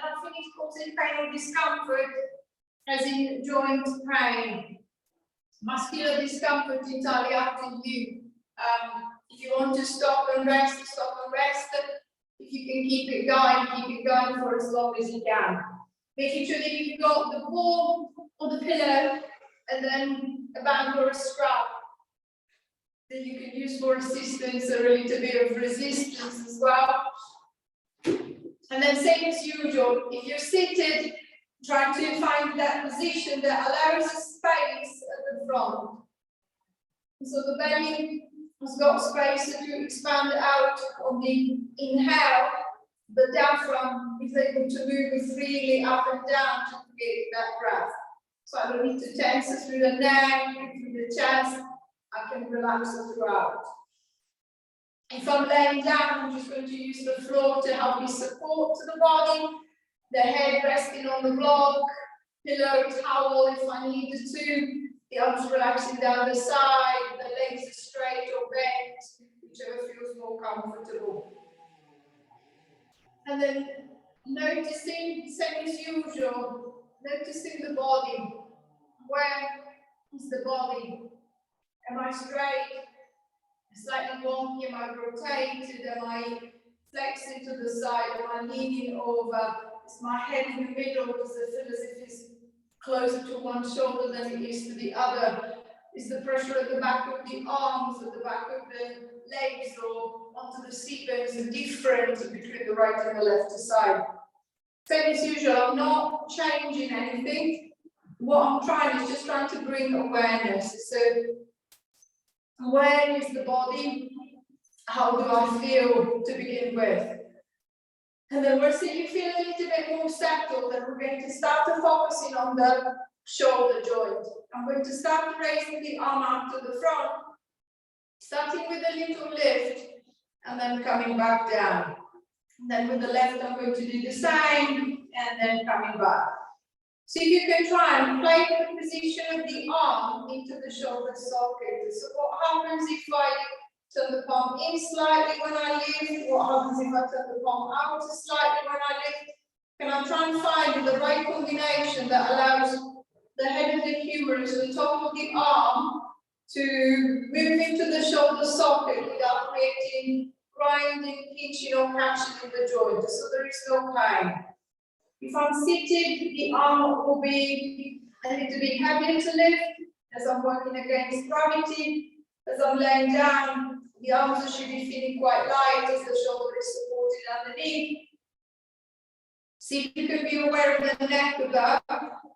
nothing is causing pain or discomfort, as in joint pain. Muscular discomfort entirely up to you. If you want to stop and rest, stop and rest. If you can keep it going for as long as you can. Making sure that you've got the ball or the pillow and then a band or a strap that you can use for assistance or a little bit of resistance as well. And then same as usual, if you're seated, try to find that position that allows a space at the front. So the belly has got space to expand out on the inhale. The diaphragm is able to move freely up and down to create that breath. So I don't need to tense it through the neck, through the chest. I can relax it throughout. If I'm laying down, I'm just going to use the floor to help me support to the body. The head resting on the block, pillow, towel if I needed to. The arms relaxing down the side, the legs are straight or bent, whichever feels more comfortable. And then noticing, same as usual, noticing the body. Where is the body? Am I straight? Slightly wonky? Am I rotated? Am I flexing to the side? Am I leaning over? Is my head in the middle? Does it feel as if it's closer to one shoulder than it is to the other? Is the pressure at the back of the arms, at the back of the legs, or onto the seat bones different between the right and the left side? Same as usual, I'm not changing anything. What I'm trying is just trying to bring awareness. So, where is the body? How do I feel to begin with? And then once you feel a little bit more settled, then we're going to start to focusing on the shoulder joint. I'm going to start raising the arm out to the front, starting with a little lift, and then coming back down. And then with the left, I'm going to do the same, and then coming back. So if you can try and play with the position of the arm into the shoulder socket. So what happens if I turn the palm in slightly when I lift? What happens if I turn the palm out slightly when I lift? Can I try and find the right combination that allows the head of the humerus, the top of the arm, to move into the shoulder socket without creating grinding, pinching, or catching in the joint, so there is no pain. If I'm seated, the arm will be a little bit heavier to lift as I'm working against gravity. As I'm laying down, the arms should be feeling quite light as the shoulder is supported underneath. See if you can be aware of the neck above,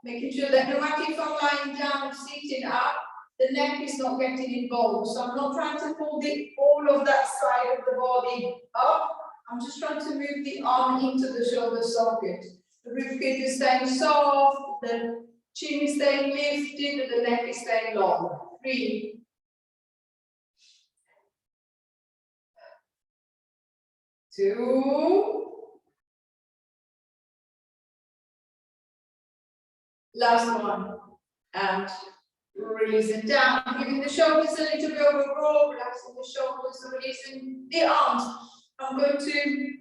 making sure that no matter if I'm lying down or sitting up, the neck is not getting involved. So I'm not trying to pull all of that side of the body up. I'm just trying to move the arm into the shoulder socket. The ribcage is staying soft, the chin is staying lifted, and the neck is staying long. 3, 2, last one, and release it down, giving the shoulders a little bit of a roll, relaxing the shoulders, releasing the arms. I'm going to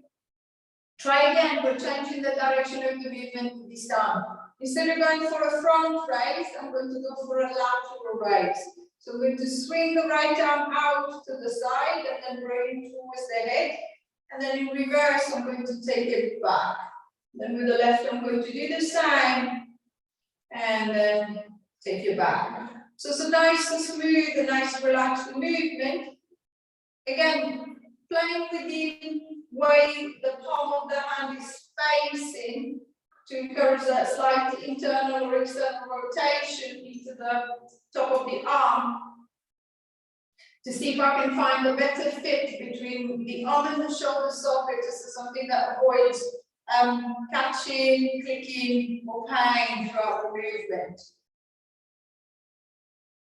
try again, but changing the direction of the movement this time. Instead of going for a front raise, I'm going to go for a lateral raise. So I'm going to swing the right arm out to the side and then bring towards the head. And then in reverse, I'm going to take it back. Then with the left, I'm going to do the same. And then take it back. So it's a nice and smooth, a nice relaxed movement. Again, playing with the way the palm of the hand is facing to encourage that slight internal or external rotation into the top of the arm to see if I can find a better fit between the arm and the shoulder socket. This is something that avoids catching, clicking, or pain throughout the movement.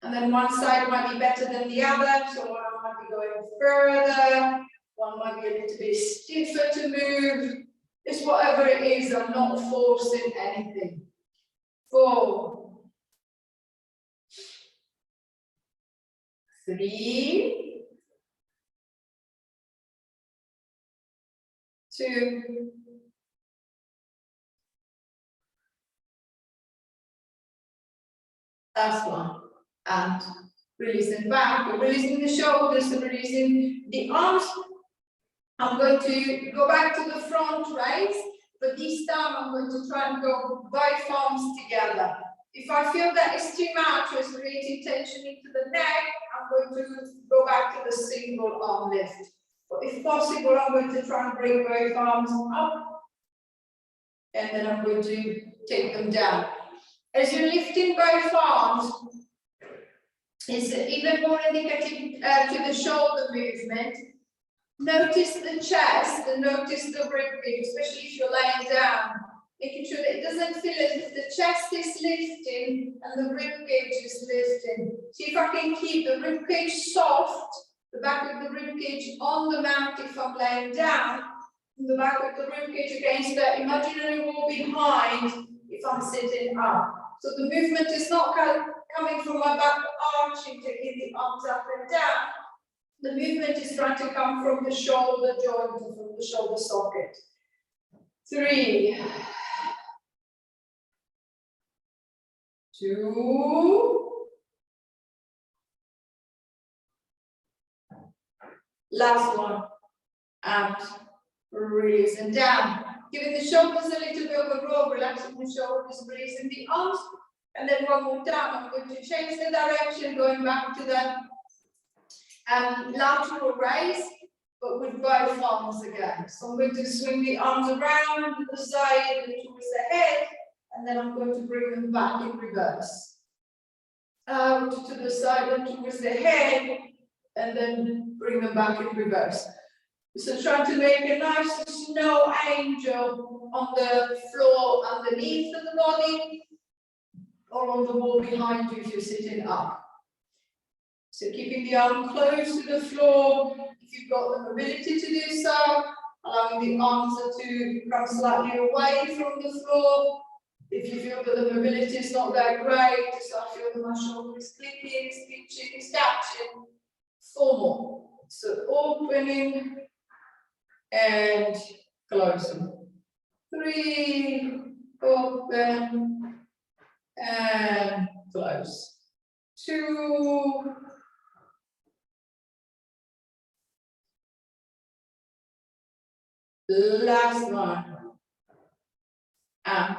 And then one side might be better than the other, so one might be going further, one might be a little bit stiffer to move. It's whatever it is, I'm not forcing anything. 4, 3, 2, Last one. And releasing back, releasing the shoulders and releasing the arms. I'm going to go back to the front raise, but this time I'm going to try and go both arms together. If I feel that it's too much or it's creating tension into the neck, I'm going to go back to the single arm lift. But if possible, I'm going to try and bring both arms up, and then I'm going to take them down. As you're lifting both arms, it's even more indicative to the shoulder movement. Notice the chest and notice the ribcage, especially if you're laying down, making sure that it doesn't feel as if the chest is lifting and the ribcage is lifting. See if I can keep the ribcage soft, the back of the ribcage on the mat if I'm laying down, and the back of the ribcage against the imaginary wall behind if I'm sitting up. So the movement is not coming from my back arching, taking the arms up and down. The movement is trying to come from the shoulder joint and from the shoulder socket. 3, 2, last one, and release and down. Giving the shoulders a little bit of a roll, relaxing the shoulders, releasing the arms, and then one more down. I'm going to change the direction, going back to the lateral raise, but with both arms again. So I'm going to swing the arms around to the side and towards the head, and then I'm going to bring them back in reverse. Out to the side and towards the head, and then bring them back in reverse. So trying to make a nice snow angel on the floor underneath of the body, or on the wall behind you if you're sitting up. So keeping the arm close to the floor, if you've got the mobility to do so, allowing the arms to come slightly away from the floor. If you feel that the mobility is not that great, so I feel that my shoulder is clicking, it's pinching, it's catching. 4 more. So opening and closing. 3, open and close. 2, last one, and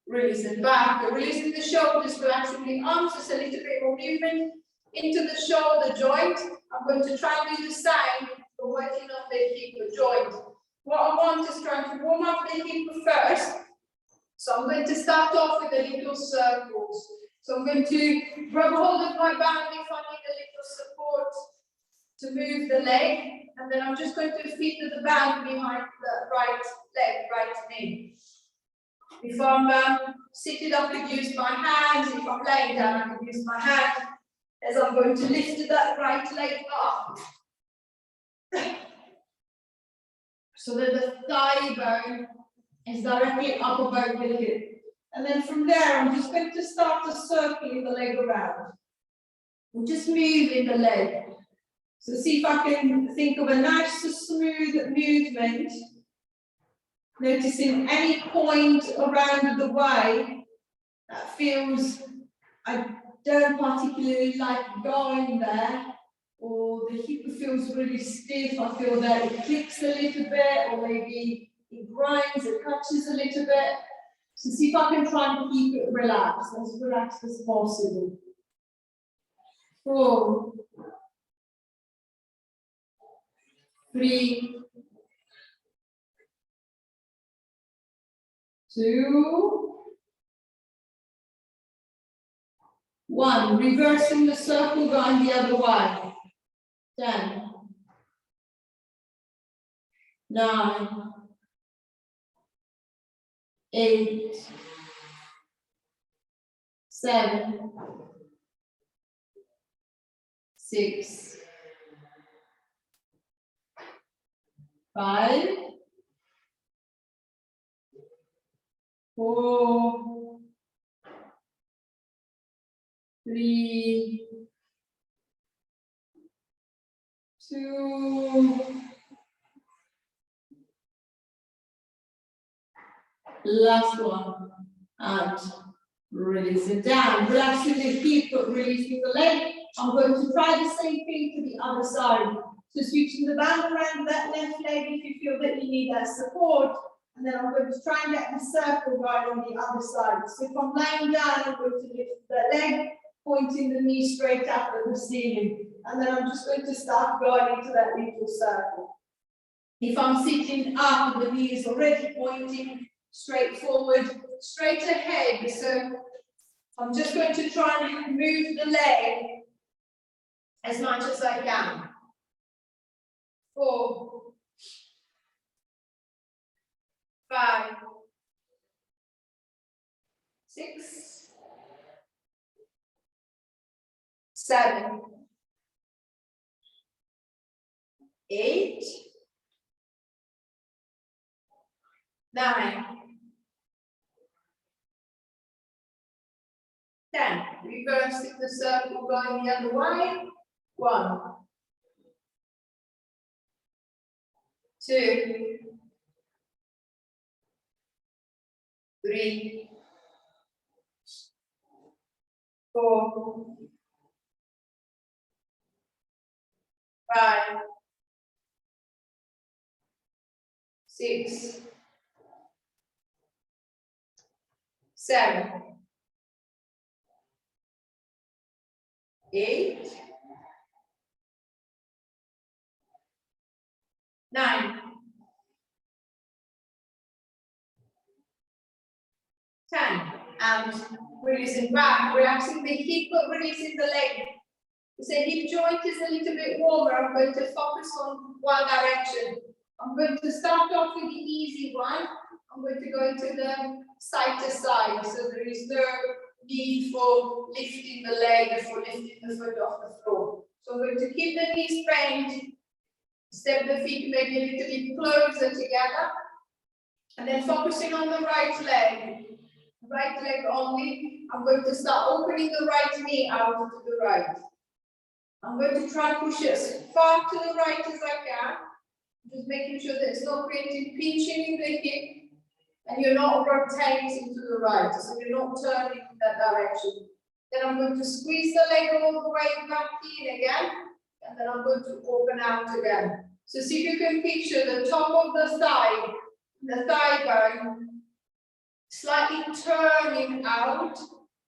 releasing back, releasing the shoulders, relaxing the arms, just a little bit more movement into the shoulder joint. I'm going to try and do the same, but working on the hip joint. What I want is trying to warm up the hip first. So I'm going to start off with the little circles. So I'm going to grab hold of my band if I need a little support to move the leg, and then I'm just going to feed the band behind the right leg, right knee. If I'm seated, I could use my hands. If I'm laying down, I can use my hands as I'm going to lift that right leg up. So that the thigh bone is directly up above the hip. And then from there, I'm just going to start to circling the leg around. I'm just moving the leg. So see if I can think of a nice smooth movement. Noticing any point around the way that feels, I don't particularly like going there, or the hip feels really stiff. I feel that it clicks a little bit, or maybe it grinds, it catches a little bit. So see if I can try and keep it relaxed as possible. 4, 3, 2, 1. Reversing the circle, going the other way. 10, 9, 8, 7, 6, 5, 4, 3, 2, last one, and Release it down. Relaxing the hip, but releasing the leg. I'm going to try the same thing to the other side. So switching the band around that left leg if you feel that you need that support. And then I'm going to try and get the circle going on the other side. So if I'm laying down, I'm going to lift the leg, pointing the knee straight up at the ceiling. And then I'm just going to start going into that little circle. If I'm sitting up, the knee is already pointing straight forward, straight ahead. So I'm just going to try and move the leg as much as I can. 4, 5, 6, 7, 8, 9, 10. Reversing the circle going the other way. 1, 2, 3, 4, 5, 6, 7, 8, 9, 10. And releasing back, relaxing the hip, but releasing the leg. If the hip joint is a little bit warmer, I'm going to focus on one direction. I'm going to start off with the easy one. I'm going to go into the side to side, so there is no need for lifting the leg, for lifting the foot off the floor. So I'm going to keep the knees bent, step the feet maybe a little bit closer together, and then focusing on the right leg only. I'm going to start opening the right knee out to the right. I'm going to try and push it as far to the right as I can, just making sure that it's not creating pinching in the hip, and you're not rotating to the right, so you're not turning in that direction. Then I'm going to squeeze the leg all the way back in again, and then I'm going to open out again. So see if you can picture the top of the thigh bone, slightly turning out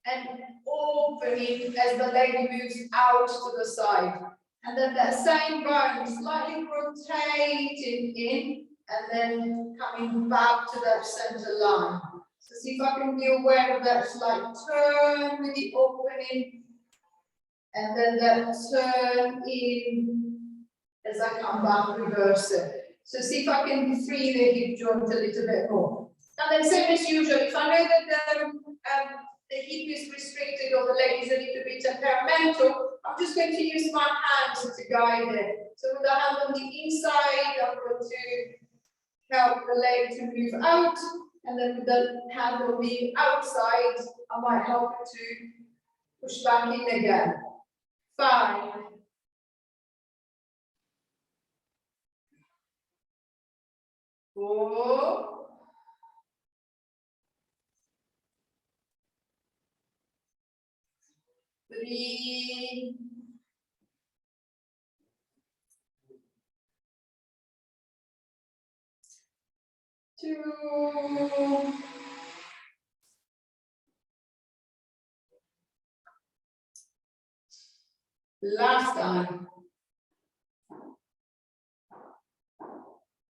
and opening as the leg moves out to the side. And then that same bone slightly rotating in and then coming back to that center line. So see if I can be aware of that slight turn with the opening and then that turn in as I come back, reverse it. So see if I can free the hip joint a little bit more. And then same as usual, if I know that the hip is restricted or the leg is a little bit temperamental, I'm just going to use my hands to guide it. So with the hand on the inside, I'm going to help the leg to move out, and then with the hand on the outside, I might help it to push back in again. 5, 4, 3, 2, last time,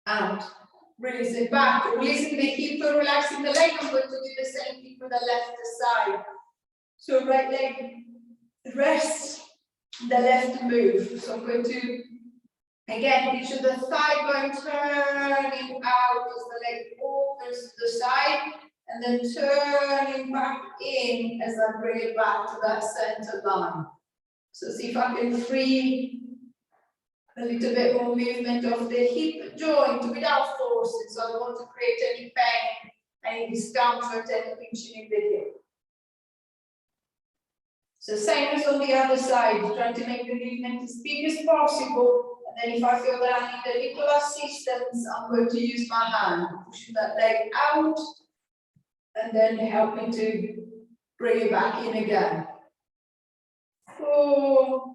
out, releasing back, releasing the hip, relaxing the leg. I'm going to do the same thing for the left side. So right leg rest, the left move. So I'm going to again picture the thigh bone turning out as the leg opens to the side, and then turning back in as I bring it back to that center line. So see if I can free a little bit more movement of the hip joint without forcing. So I don't want to create any pain, any discomfort, any pinching in the hip. So same as on the other side, trying to make the movement as big as possible. And then if I feel that I need a little assistance, I'm going to use my hand, pushing that leg out, and then helping to Bring it back in again. 4,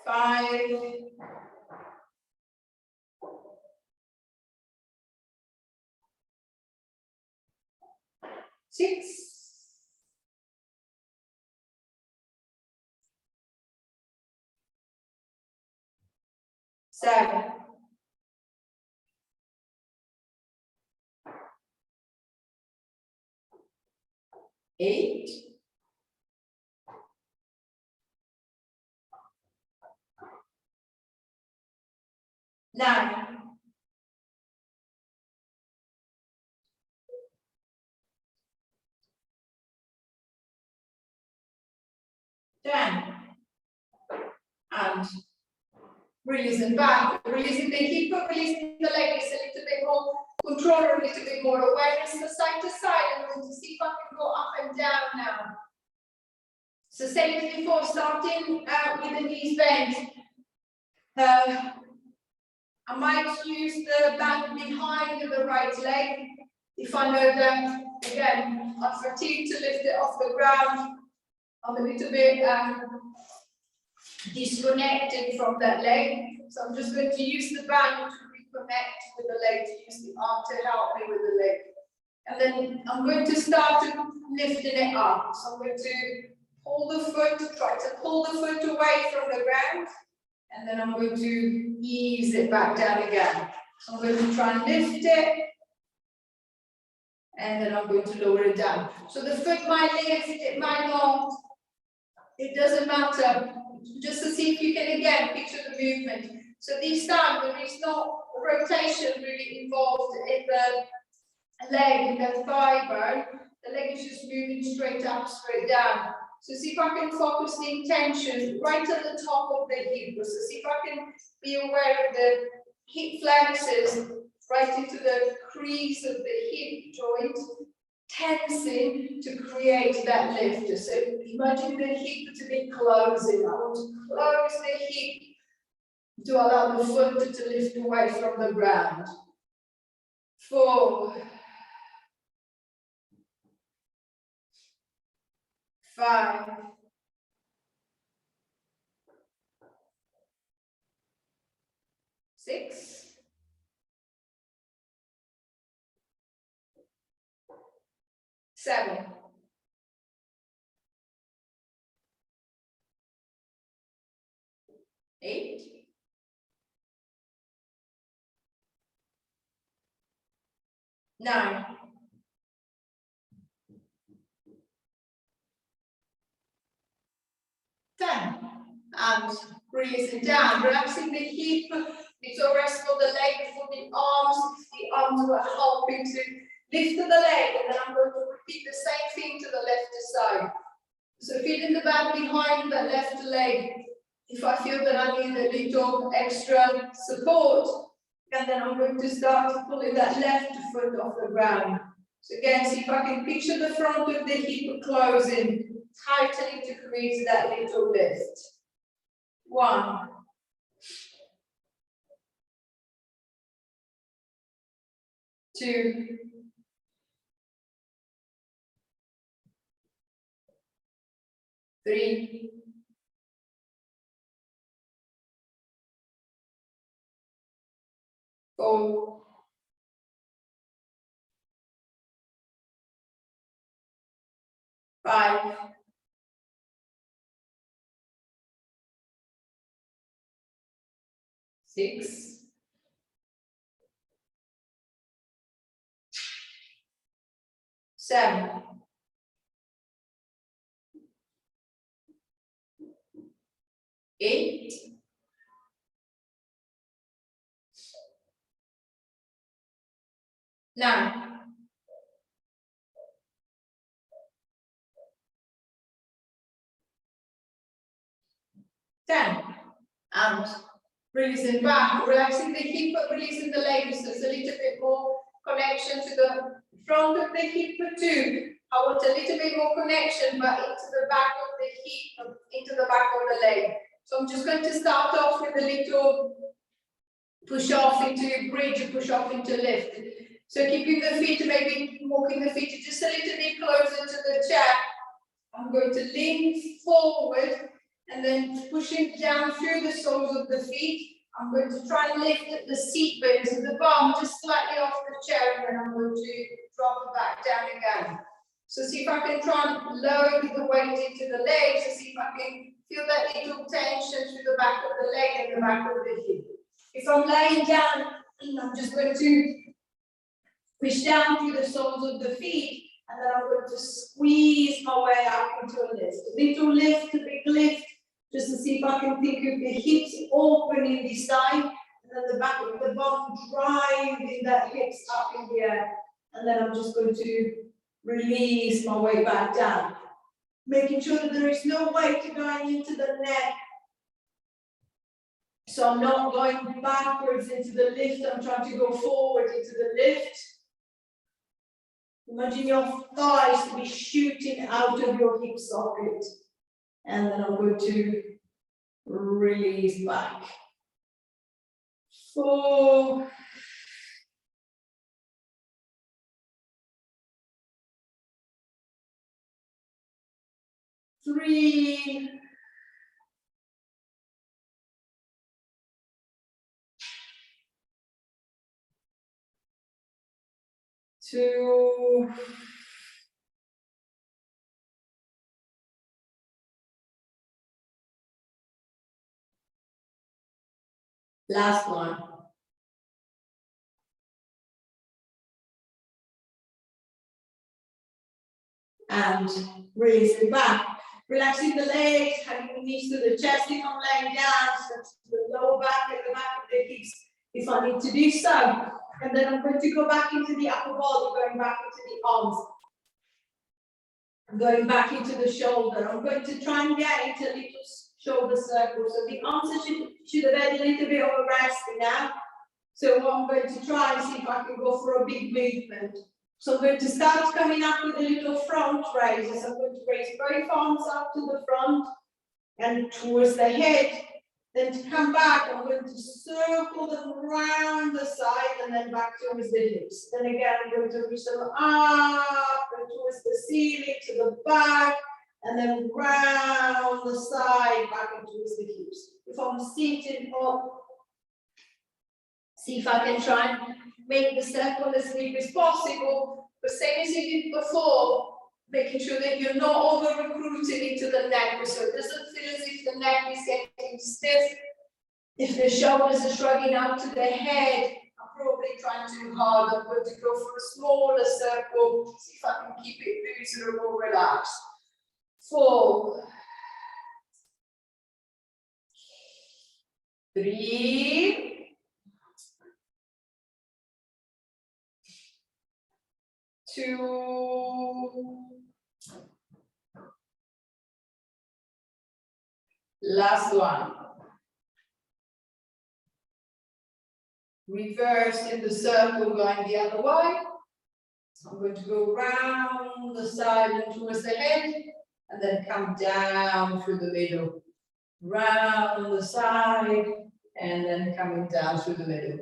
5, 6, 7, 8, 9, 10, and releasing back, releasing the hip, releasing the leg. It's a little bit more control, a little bit more awareness to side. I'm going to see if I can go up and down now. So same as before, starting with the knees bent. I might use the band behind the right leg if I know that, again, I'm fatigued to lift it off the ground. I'm a little bit disconnected from that leg. So I'm just going to use the band to reconnect with the leg, to use the arm to help me with the leg. And then I'm going to start lifting it up. So I'm going to pull the foot, try to pull the foot away from the ground. And then I'm going to ease it back down again. So I'm going to try and lift it. And then I'm going to lower it down. So the foot might lift, it might not. It doesn't matter. Just to see if you can again picture the movement. So this time there is no rotation really involved in the leg, in the thigh bone. The leg is just moving straight up, straight down. So see if I can focus the intention right at the top of the hip. So see if I can be aware of the hip flexors right into the crease of the hip joint, tensing to create that lift. So imagine the hip to be closing. I want to close the hip to allow the foot to lift away from the ground. 4, 5, 6, 7, 8, 9, 10, and releasing down, relaxing the hip, little rest for the leg, for the arms were helping to lift the leg, and then I'm going to repeat the same thing to the left side. So feeling the band behind the left leg, if I feel that I need a little extra support, and then I'm going to start pulling that left foot off the ground. So again, see if I can picture the front of the hip closing, tightening to create that little lift. 1, 2, 3, 4, 5, 6, 7, 8, 9, 10, and releasing back, relaxing the hip, releasing the legs. So it's a little bit more connection to the front of the hip too. I want a little bit more connection, but into the back of the hip, into the back of the leg. So I'm just going to start off with a little push off into bridge and push off into lift. So keeping the feet, maybe walking the feet just a little bit closer to the chair. I'm going to lean forward and then pushing down through the soles of the feet. I'm going to try and lift the seat base of the bum just slightly off the chair, and then I'm going to drop it back down again. So see if I can try and lower the weight into the legs, to see if I can feel that little tension through the back of the leg and the back of the hip. If I'm laying down, I'm just going to push down through the soles of the feet, and then I'm going to squeeze my way up into a lift. A little lift, a big lift, just to see if I can think of the hips opening this side, and then the back of the bum driving that hips up in the air. And then I'm just going to release my way back down. Making sure that there is no weight going into the neck. So I'm not going backwards into the lift, I'm trying to go forward into the lift. Imagine your thighs to be shooting out of your hip socket. And then I'm going to release back. 4. 3. 2. 1. And release it back. Relaxing the legs, having the knees to the chest if I'm laying down, so to the lower back and the back of the hips if I need to do so. And then I'm going to go back into the upper body, going back into the arms. Going back into the shoulder. I'm going to try and get into a little shoulder circle. So the arms should have had a little bit of a rest now. So I'm going to try and see if I can go for a big movement. So I'm going to start coming up with a little front raises. I'm going to raise both arms up to the front and towards the head. Then to come back, I'm going to circle them around the side and then back towards the hips. Then again, I'm going to reach them up and towards the ceiling, to the back, and then round the side, back and towards the hips. If I'm sitting up, see if I can try and make the circle as big as possible, but same as you did before, making sure that you're not over-recruiting into the neck, so it doesn't feel as if the neck is getting stiff. If the shoulders are shrugging up to the head, I'm probably trying too hard. I'm going to go for a smaller circle, see if I can keep it loose or more relaxed. 4. 3. 2. Last one. Reverse in the circle going the other way. So I'm going to go round the side and towards the head, and then come down through the middle. Round the side, and then coming down through the middle.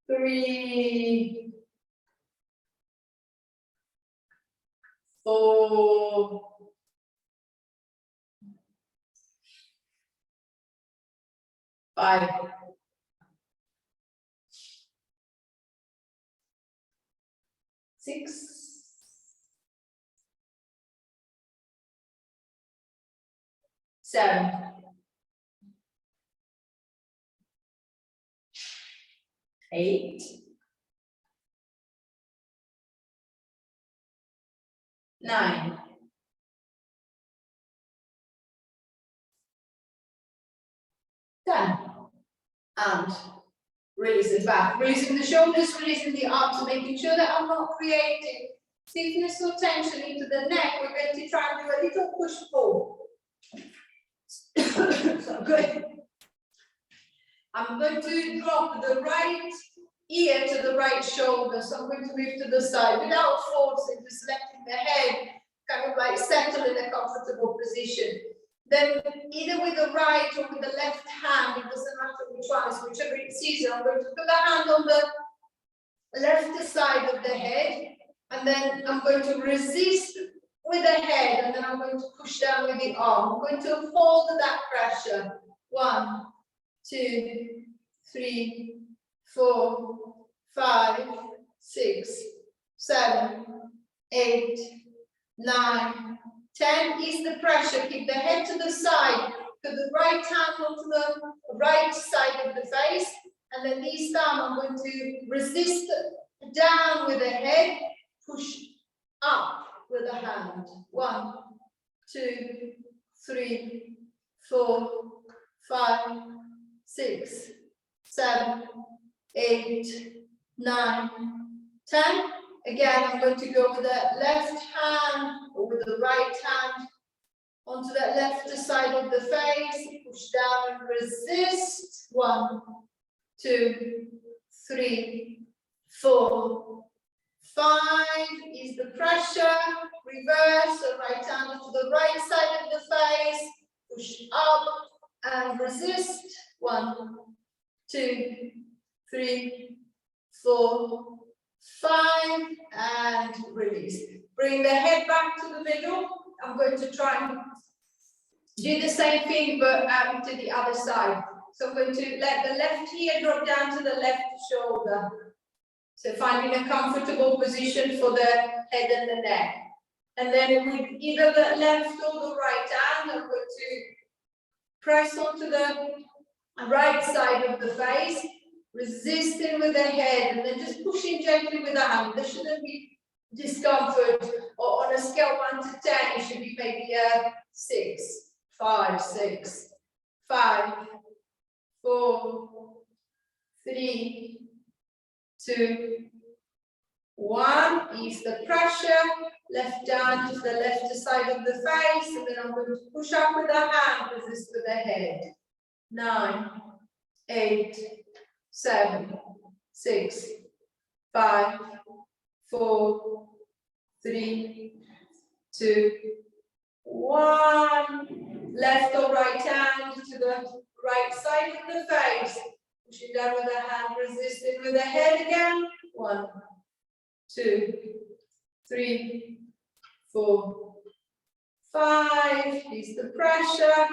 3. 4. 5. 6. 7. 8. 9. 10. And release it back. Releasing the shoulders, releasing the arms, making sure that I'm not creating stiffness or tension into the neck. We're going to try and do a little push-pull. So good. I'm going to drop the right ear to the right shoulder. So I'm going to move to the side without forcing, just letting the head kind of like settle in a comfortable position. Then either with the right or with the left hand, it doesn't matter which one, it's whichever it's easier. I'm going to put the hand on the left side of the head, and then I'm going to resist with the head, and then I'm going to push down with the arm. I'm going to hold that pressure. 1, 2, 3, 4, 5, 6, 7, 8, 9, 10 is the pressure. Keep the head to the side. Put the right hand onto the right side of the face. And then this time I'm going to resist down with the head. Push up with the hand. 1, 2, 3, 4, 5, 6, 7, 8, 9, 10. Again, I'm going to go with the left hand or with the right hand onto that left side of the face. Push down and resist. 1, 2, 3, 4, 5 is the pressure. Reverse the right hand onto the right side of the face. Push up and resist. 1, 2, 3, 4, 5, and release. Bring the head back to the middle. I'm going to try and do the same thing, but to the other side. So I'm going to let the left ear drop down to the left shoulder. So finding a comfortable position for the head and the neck. And then with either the left or the right hand, I'm going to press onto the right side of the face. Resisting with the head, and then just pushing gently with the hand. There shouldn't be discomfort. Or on a scale 1 to 10, it should be maybe a 6, 5, 6, 5, 4, 3, 2, 1. Ease the pressure. Left down to the left side of the face, and then I'm going to push up with the hand. Resist with the head. 9, 8, 7, 6, 5, 4, 3, 2, 1. Left or right hand to the right side of the face. Pushing down with the hand, resisting with the head again. 1, 2, 3, 4, 5. Is the pressure.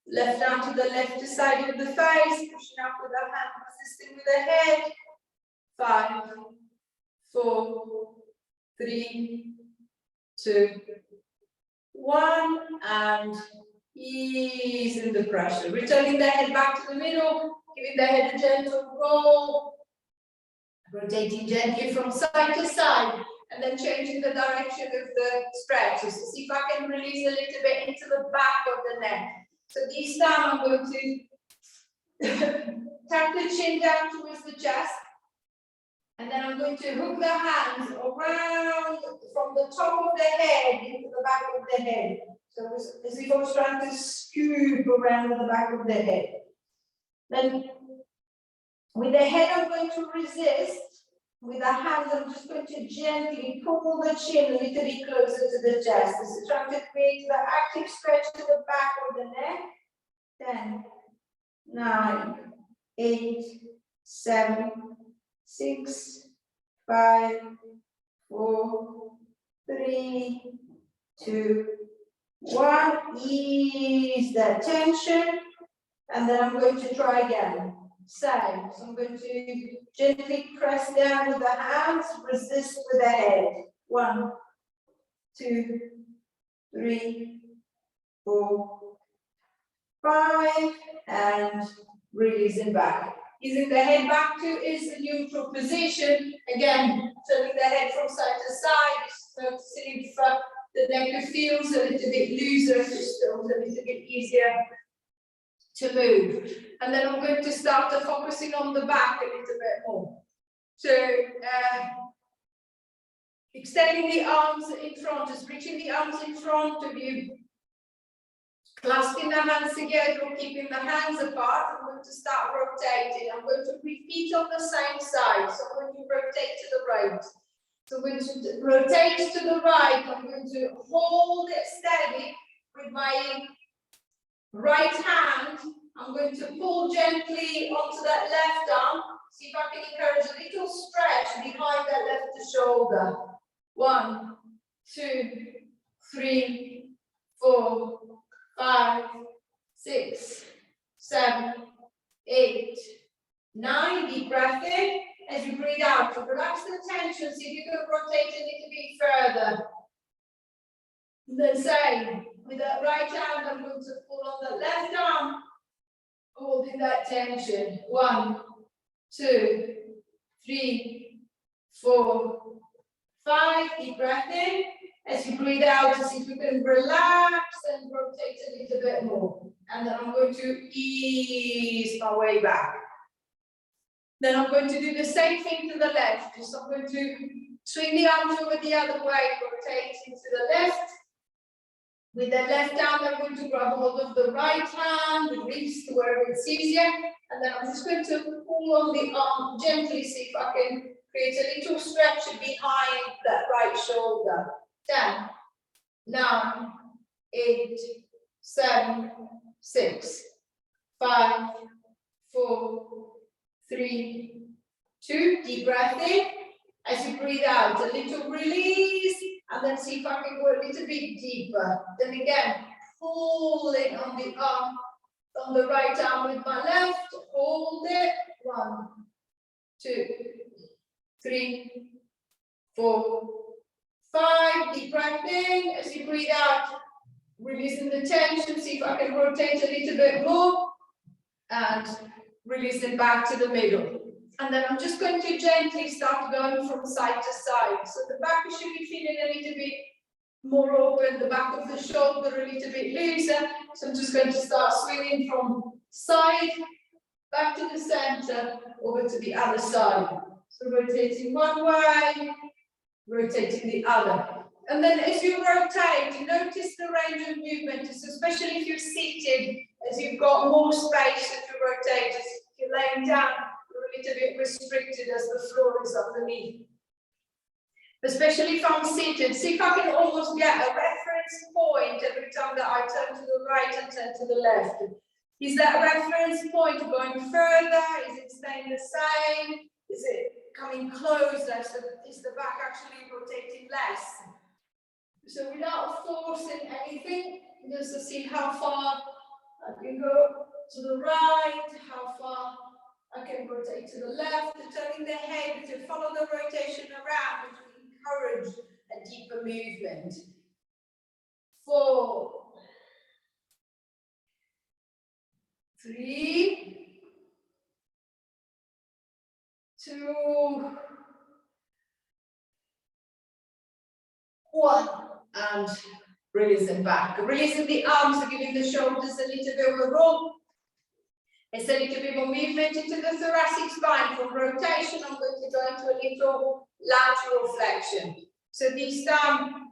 Left arm to the left side of the face, pushing up with the hand, resisting with the head. 5, 4, 3, 2, 1, and easing the pressure. Returning the head back to the middle, giving the head a gentle roll, rotating gently from side to side, and then changing the direction of the stretch. So see if I can release a little bit into the back of the neck. So this time I'm going to tuck the chin down towards the chest, and then I'm going to hook the hands around from the top of the head into the back of the head. So as if I was trying to scoop around the back of the head. Then with the head I'm going to resist. With the hands I'm just going to gently pull the chin a little bit closer to the chest. This is trying to create the active stretch to the back of the neck. 10, 9, 8, 7, 6, 5, 4, 3, 2, 1. Ease that tension. And then I'm going to try again. Same. So I'm going to gently press down with the hands, resist with the head. 1, 2, 3, 4, 5, and releasing back. Using the head back to is the neutral position. Again, turning the head from side to side, noticing if the neck feels a little bit looser, just feels a little bit easier to move. And then I'm going to start focusing on the back a little bit more. So extending the arms in front, just reaching the arms in front of you, clasping the hands together or keeping the hands apart. I'm going to start rotating. I'm going to repeat on the same side. So I'm going to rotate to the right. So I'm going to rotate to the right. I'm going to hold it steady with my Right hand, I'm going to pull gently onto that left arm. See if I can encourage a little stretch behind that left shoulder. 1, 2, 3, 4, 5, 6, 7, 8, 9. Deep breath in. As you breathe out, to relax the tension. See if you can rotate a little bit further. The same. With that right hand, I'm going to pull on the left arm, holding that tension. 1, 2, 3, 4, 5. Deep breath in. As you breathe out, to see if you can relax and rotate a little bit more. And then I'm going to ease my way back. Then I'm going to do the same thing to the left. So I'm going to swing the arms over the other way, rotating to the left. With the left hand, I'm going to grab hold of the right hand, the wrist, wherever it's easier. And then I'm just going to pull on the arm gently, see if I can create a little stretch behind that right shoulder. 10, 9, 8, 7, 6, 5, 4, 3, 2. Deep breath in. As you breathe out, a little release, and then see if I can go a little bit deeper. Then again, pulling on the arm, on the right arm with my left, hold it. 1, 2, 3, 4, 5. Deep breath in. As you breathe out, releasing the tension, see if I can rotate a little bit more, and release it back to the middle. And then I'm just going to gently start going from side to side. So the back should be feeling a little bit more open, the back of the shoulder a little bit looser. So I'm just going to start swinging from side, back to the center, over to the other side. So rotating one way, rotating the other. And then as you rotate, notice the range of movement, especially if you're seated, as you've got more space as you rotate. As if you're laying down, a little bit restricted as the floor is underneath. Especially if I'm seated, see if I can almost get a reference point every time that I turn to the right and turn to the left. Is that reference point going further? Is it staying the same? Is it coming closer? So is the back actually rotating less? So without forcing anything, just to see how far I can go to the right, how far I can rotate to the left, turning the head to follow the rotation around to encourage a deeper movement. 4, 3, 2, 1, and releasing back. Releasing the arms, giving the shoulders a little bit of a roll. It's a little bit more movement into the thoracic spine. From rotation, I'm going to go into a little lateral flexion. So this time,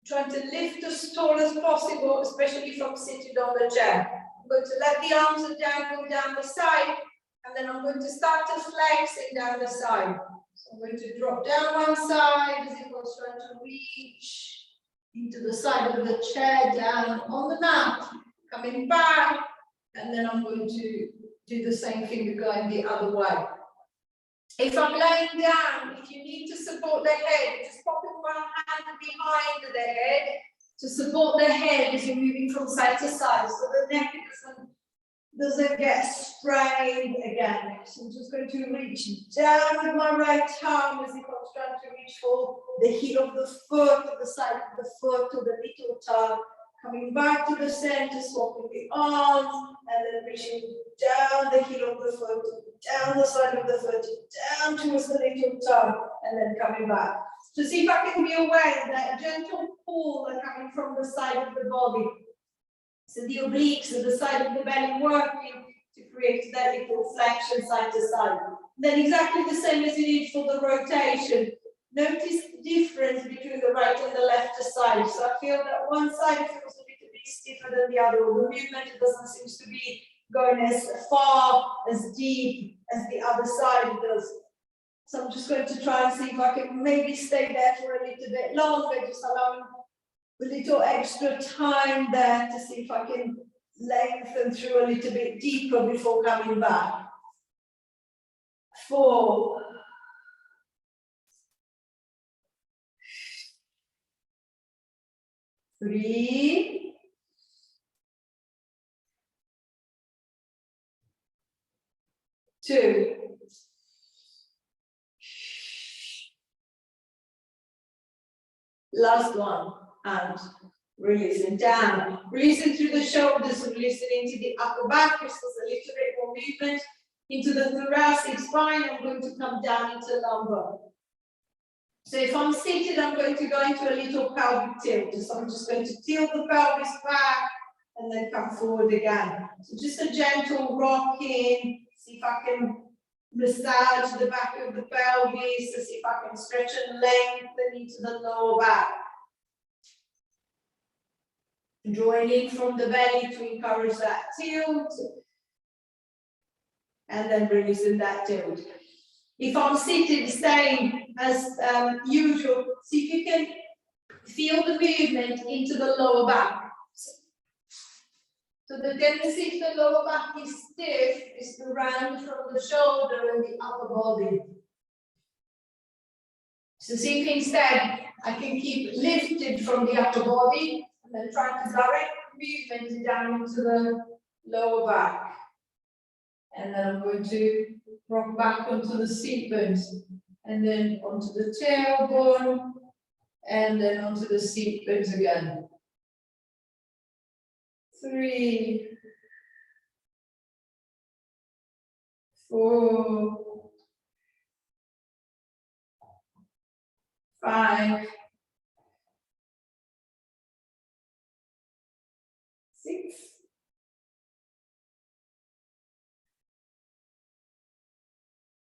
trying to lift as tall as possible, especially if I'm sitting on the chair. I'm going to let the arms go down the side, and then I'm going to start to flexing down the side. So I'm going to drop down one side as if I was trying to reach into the side of the chair, down on the mat, coming back. And then I'm going to do the same thing going the other way. If I'm laying down, if you need to support the head, just pop in one hand behind the head to support the head as you're moving from side to side, so the neck doesn't get strained again. So I'm just going to reach down with my right arm as if I was trying to reach for the heel of the foot, or the side of the foot, or the little toe. Coming back to the center, swapping the arms, and then reaching down the heel of the foot, down the side of the foot, down towards the little toe, and then coming back. So see if I can be aware of that gentle pull coming from the side of the body. So the obliques at the side of the belly working to create that little flexion side to side. Then exactly the same as you did for the rotation. Notice the difference between the right and the left side. So I feel that one side feels a little bit stiffer than the other. The movement doesn't seem to be going as far, as deep as the other side does. So I'm just going to try and see if I can maybe stay there for a little bit longer, just allowing a little extra time there to see if I can lengthen through a little bit deeper before coming back. 4, 3, 2, last one, and releasing down, releasing through the shoulders, releasing into the upper back. This is a little bit more movement into the thoracic spine. I'm going to come down into lumbar. So if I'm seated, I'm going to go into a little pelvic tilt. So I'm just going to tilt the pelvis back and then come forward again. So just a gentle rocking. See if I can massage the back of the pelvis. So see if I can stretch and lengthen into the lower back. Drawing in from the belly to encourage that tilt. And then releasing that tilt. If I'm seated, staying as usual, see if you can feel the movement into the lower back. So the tendency if the lower back is stiff is to round from the shoulder and the upper body. So see if instead I can keep lifted from the upper body and then try to direct movement down into the lower back. And then I'm going to rock back onto the seat bones, and then onto the tailbone, and then onto the seat bones again. 3, 4, 5, 6,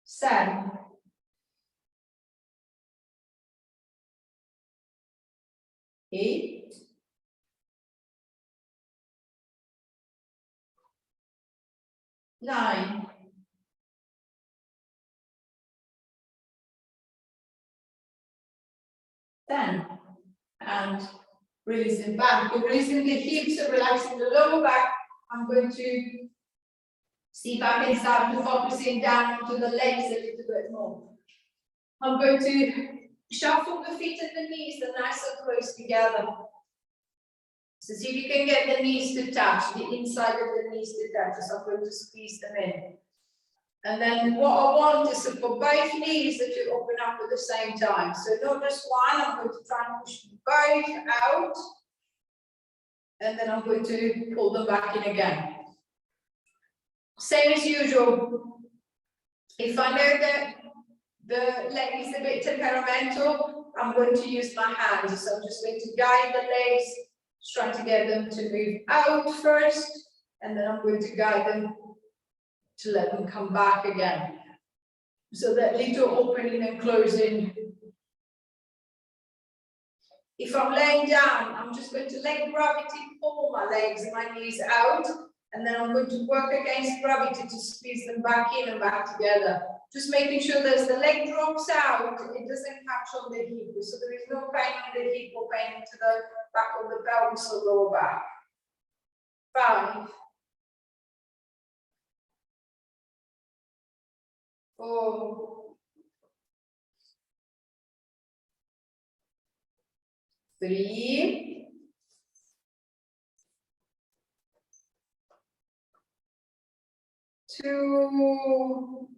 7, 8, 9, 10, and releasing back. We're releasing the hips and relaxing the lower back. I'm going to see if I can start to focusing down onto the legs a little bit more. I'm going to shuffle the feet and the knees nice and close together. So see if you can get the knees to touch, the inside of the knees to touch. So I'm going to squeeze them in. And then what I want is for both knees that you open up at the same time. So not just one, I'm going to try and push both out. And then I'm going to pull them back in again. Same as usual. If I know that the leg is a bit temperamental, I'm going to use my hands. So I'm just going to guide the legs, trying to get them to move out first, and then I'm going to guide them to let them come back again. So that little opening and closing. If I'm laying down, I'm just going to let gravity pull my legs and my knees out, and then I'm going to work against gravity to squeeze them back in and back together. Just making sure that as the leg drops out, it doesn't catch on the hip. So there is no pain on the hip or pain into the back of the pelvis or lower back. 5, 4, 3, 2,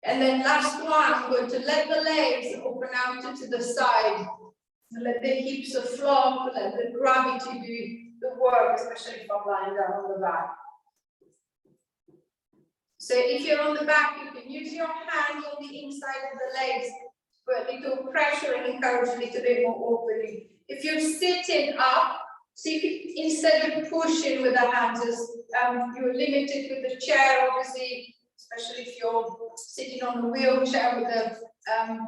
and then last one, I'm going to let the legs open out to the side. Let the hips flop, let the gravity do the work, especially if I'm lying down on the back. So if you're on the back, you can use your hands on the inside of the legs, put a little pressure and encourage a little bit more opening. If you're sitting up, see if you, instead of pushing with the hands, you're limited with the chair, obviously, especially if you're sitting on a wheelchair with the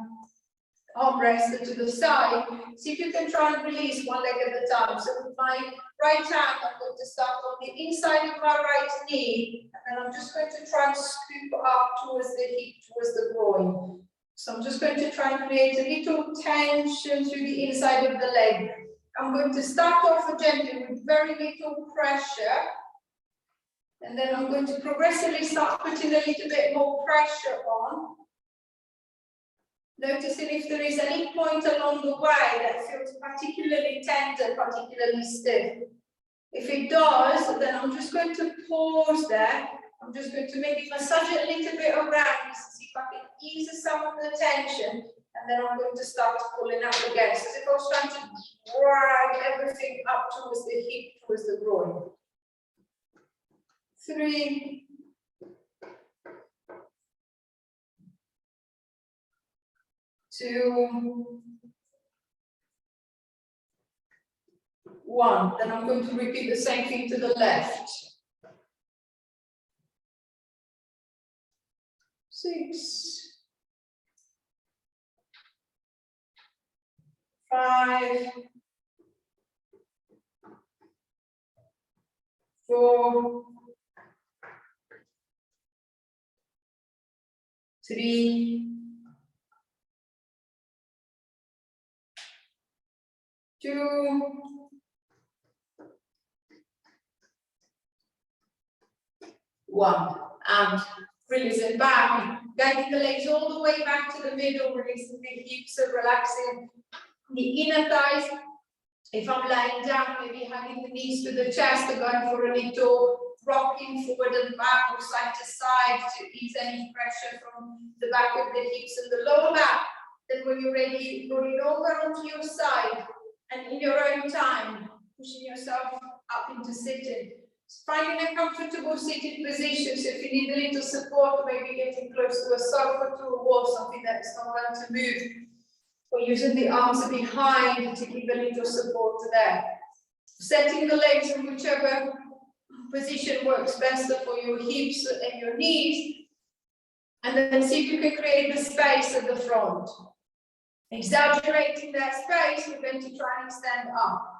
armrest to the side. See if you can try and release one leg at a time. So with my right hand, I'm going to start on the inside of my right knee, and then I'm just going to try and scoop up towards the hip, towards the groin. So I'm just going to try and create a little tension through the inside of the leg. I'm going to start off gently with very little pressure. And then I'm going to progressively start putting a little bit more pressure on. Noticing if there is any point along the way that feels particularly tender, particularly stiff. If it does, then I'm just going to pause there. I'm just going to maybe massage it a little bit around to see if I can ease some of the tension. And then I'm going to start pulling up again. So as if I was trying to drag everything up towards the hip, towards the groin. 3, 2, 1. Then I'm going to repeat the same thing to the left. 6, 5, 4, 3, 2, 1. And release it back, guiding the legs all the way back to the middle, releasing the hips and relaxing the inner thighs. If I'm lying down, maybe hugging the knees to the chest and going for a little rocking forward and back or side to side to ease any pressure from the back of the hips and the lower back. Then when you're ready, rolling over onto your side and in your own time, pushing yourself up into sitting. Finding a comfortable seated position, so if you need a little support, maybe getting close to a sofa, to a wall, something that is not going to move, or using the arms behind to give a little support there. Setting the legs in whichever position works best for your hips and your knees, and then see if you can create the space at the front. Exaggerating that space, we're going to try and extend up.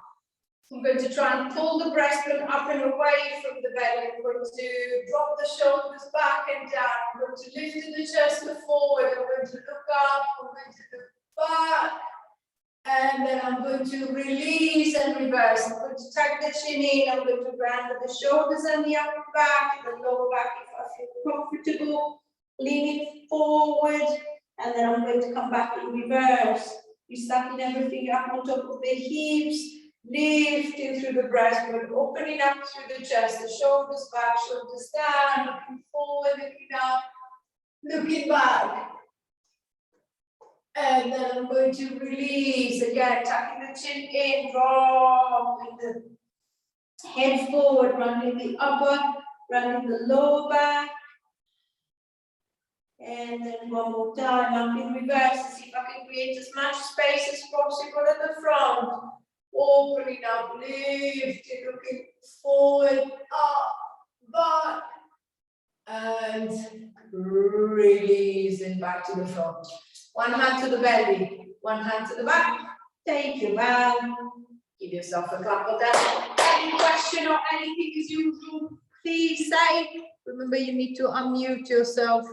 I'm going to try and pull the breastbone up and away from the belly. I'm going to drop the shoulders back and down. I'm going to lift the chest forward. I'm going to look up. I'm going to look back. And then I'm going to release and reverse. I'm going to tuck the chin in. I'm going to ground the shoulders and the upper back, the lower back if I feel comfortable. Leaning forward. And then I'm going to come back in reverse. You're stacking everything up on top of the hips. Lifting through the breastbone, opening up through the chest, the shoulders back, shoulders down, looking forward, looking up, looking back. And then I'm going to release again, tucking the chin in, dropping the head forward, rounding the upper, rounding the lower back. And then one more time, up in reverse, to see if I can create as much space as possible at the front. Opening up, lifting, looking forward, up, back, and releasing back to the front. One hand to the belly, one hand to the back. Take your bow. Give yourself a clap of that. Any question or anything as usual, please say. Remember, you need to unmute yourself.